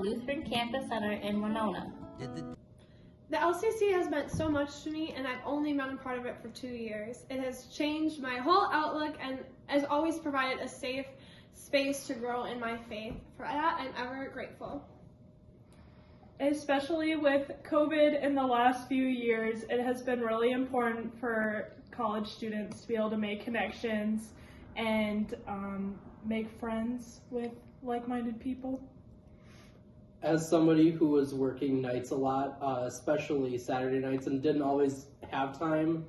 Lutheran Campus Center in Winona. The LCC has meant so much to me, and I've only been a part of it for 2 years. It has changed my whole outlook and has always provided a safe space to grow in my faith. For that, I'm ever grateful. Especially with COVID in the last few years, it has been really important for college students to be able to make connections and make friends with like-minded people. As somebody who was working nights a lot, especially Saturday nights, and didn't always have time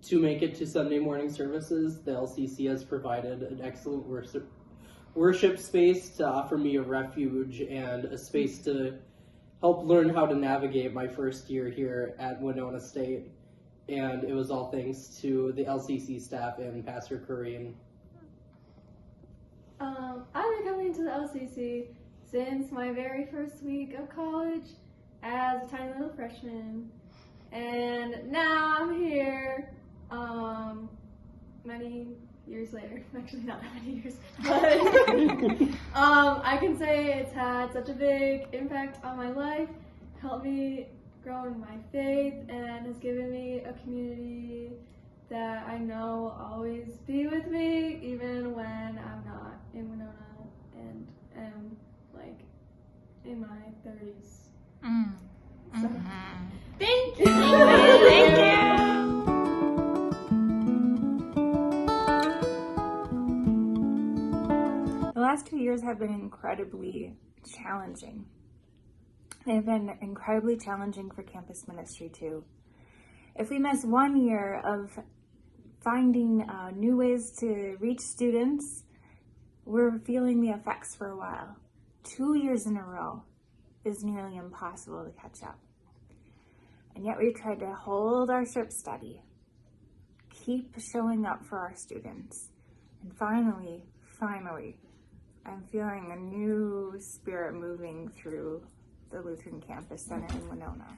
to make it to Sunday morning services, the LCC has provided an excellent worship space to offer me a refuge and a space to help learn how to navigate my first year here at Winona State. And it was all thanks to the LCC staff and Pastor Corrine. I've been coming to the LCC since my very first week of college as a tiny little freshman, and now I'm here many years later. Actually, not that many years, but I can say it's had such a big impact on my life, helped me grow in my faith, and has given me a community that I know will always be with me even when I'm not in Winona and am like in my 30s. So, thank you! Thank you! The last 2 years have been incredibly challenging. They've been incredibly challenging for campus ministry too. If we miss 1 year of finding new ways to reach students, we're feeling the effects for a while. 2 years in a row is nearly impossible to catch up. And yet we've tried to hold our ship steady, keep showing up for our students. And finally, I'm feeling a new spirit moving through the Lutheran Campus Center in Winona.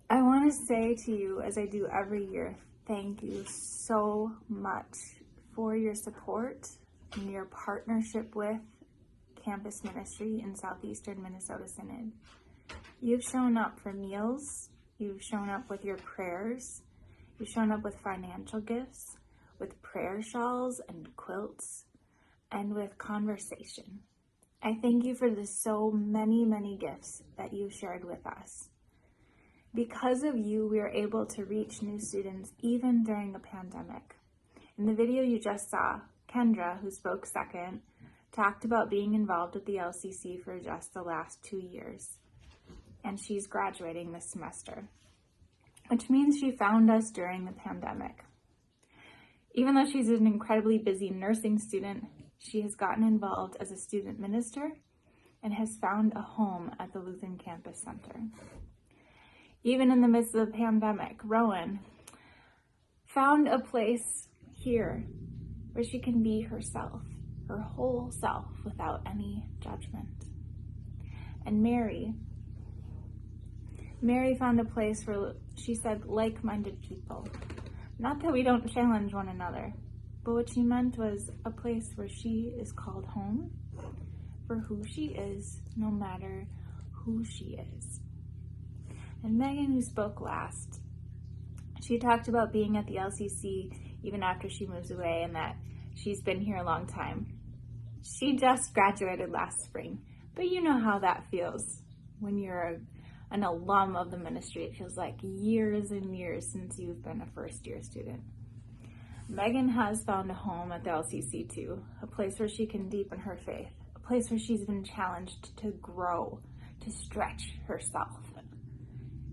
I want to say to you, as I do every year, thank you so much for your support and your partnership with campus ministry in Southeastern Minnesota Synod. You've shown up for meals, you've shown up with your prayers, you've shown up with financial gifts, with prayer shawls and quilts, and with conversation. I thank you for the so many gifts that you've shared with us. Because of you, we are able to reach new students even during the pandemic. In the video you just saw, Kendra, who spoke second, talked about being involved with the LCC for just the last 2 years. And she's graduating this semester, which means she found us during the pandemic. Even though she's an incredibly busy nursing student, she has gotten involved as a student minister and has found a home at the Lutheran Campus Center. Even in the midst of the pandemic, Rowan found a place here where she can be herself, her whole self, without any judgment. And Mary found a place where she said like-minded people. Not that we don't challenge one another, but what she meant was a place where she is called home for who she is, no matter who she is. And Megan, who spoke last, she talked about being at the LCC even after she moves away and that she's been here a long time. She just graduated last spring, but you know how that feels when you're an alum of the ministry. It feels like years and years since you've been a first-year student. Megan has found a home at the LCC too, a place where she can deepen her faith, a place where she's been challenged to grow, to stretch herself.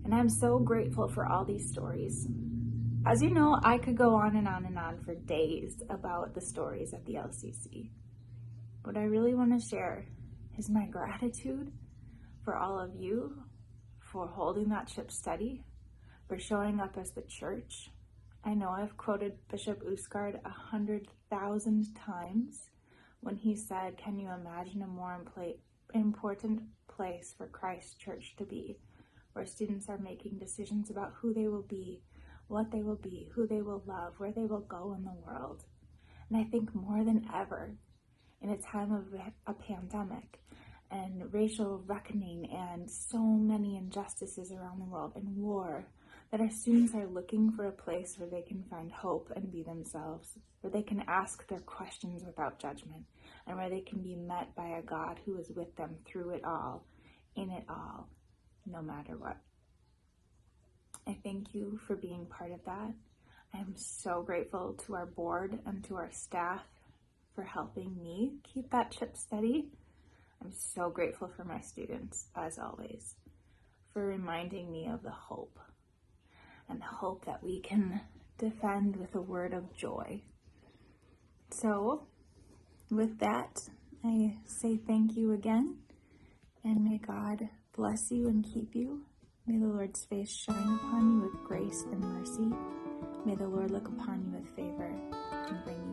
And I'm so grateful for all these stories. As you know, I could go on and on and on for days about the stories at the LCC. What I really want to share is my gratitude for all of you, for holding that ship steady, for showing up as the church. I know I've quoted Bishop Usgard 100,000 times when he said, "Can you imagine a more important place for Christ Church to be, where students are making decisions about who they will be, what they will be, who they will love, where they will go in the world." And I think more than ever, in a time of a pandemic and racial reckoning and so many injustices around the world and war, that our students are looking for a place where they can find hope and be themselves, where they can ask their questions without judgment, and where they can be met by a God who is with them through it all, in it all, no matter what. I thank you for being part of that. I am so grateful to our board and to our staff for helping me keep that ship steady. I'm so grateful for my students, as always, for reminding me of the hope, and the hope that we can defend with a word of joy. So, with that, I say thank you again, and may God bless you and keep you. May the Lord's face shine upon you with grace and mercy. May the Lord look upon you with favor and bring